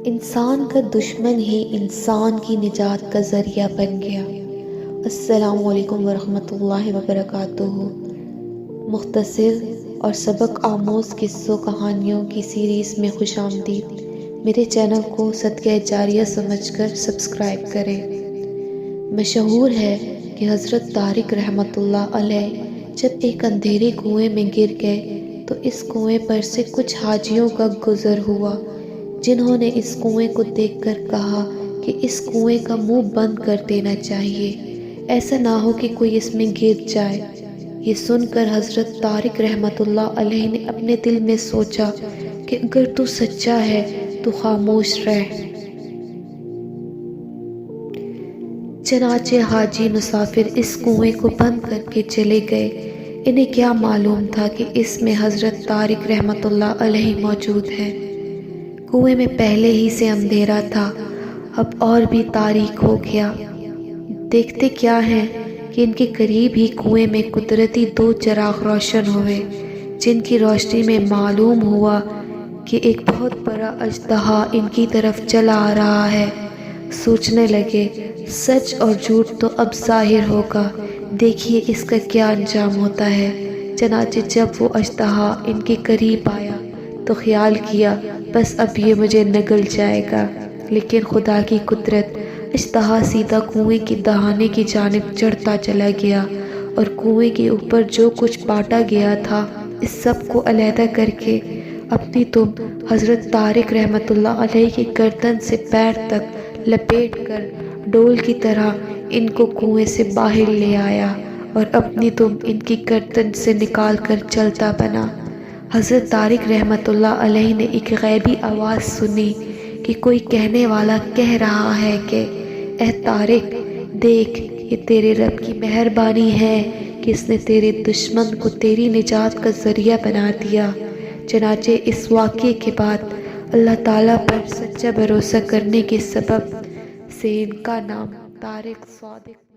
انسان کا دشمن ہی انسان کی نجات کا ذریعہ بن گیا۔ السلام علیکم ورحمۃ اللہ وبرکاتہ۔ مختصر اور سبق آموز قصوں کہانیوں کی سیریز میں خوش آمدید۔ میرے چینل کو صدقہ جاریہ سمجھ کر سبسکرائب کریں۔ مشہور ہے کہ حضرت طارق رحمۃ اللہ علیہ جب ایک اندھیرے کنویں میں گر گئے تو اس کنویں پر سے کچھ حاجیوں کا گزر ہوا، جنہوں نے اس کنویں کو دیکھ کر کہا کہ اس کنویں کا منہ بند کر دینا چاہیے، ایسا نہ ہو کہ کوئی اس میں گر جائے۔ یہ سن کر حضرت طارق رحمۃ اللہ علیہ نے اپنے دل میں سوچا کہ اگر تو سچا ہے تو خاموش رہ۔ چنانچہ حاجی مسافر اس کنویں کو بند کر کے چلے گئے۔ انہیں کیا معلوم تھا کہ اس میں حضرت طارق رحمۃ اللہ علیہ موجود ہے۔ کنویں میں پہلے ہی سے اندھیرا تھا، اب اور بھی تاریک ہو گیا۔ دیکھتے کیا ہیں کہ ان کے قریب ہی کنویں میں قدرتی 2 چراغ روشن ہوئے، جن کی روشنی میں معلوم ہوا کہ ایک بہت بڑا اژدہا ان کی طرف چلا آ رہا ہے۔ سوچنے لگے، سچ اور جھوٹ تو اب ظاہر ہوگا، دیکھیے اس کا کیا انجام ہوتا ہے۔ چنانچہ جب وہ اژدہا ان کے قریب آیا تو خیال کیا بس اب یہ مجھے نگل جائے گا، لیکن خدا کی قدرت، اژدہا سیدھا کنویں کی دہانے کی جانب چڑھتا چلا گیا اور کنویں کے اوپر جو کچھ بانٹا گیا تھا اس سب کو علیحدہ کر کے اپنی دم حضرت طارق رحمۃ اللہ علیہ کی گردن سے پیر تک لپیٹ کر ڈول کی طرح ان کو کنویں سے باہر لے آیا اور اپنی دم ان کی گردن سے نکال کر چلتا بنا۔ حضرت طارق رحمۃ اللہ علیہ نے ایک غیبی آواز سنی کہ کوئی کہنے والا کہہ رہا ہے کہ اے طارق، دیکھ یہ تیرے رب کی مہربانی ہے کہ اس نے تیرے دشمن کو تیری نجات کا ذریعہ بنا دیا۔ چنانچہ اس واقعے کے بعد اللہ تعالیٰ پر سچا بھروسہ کرنے کے سبب سے ان کا نام طارق صادق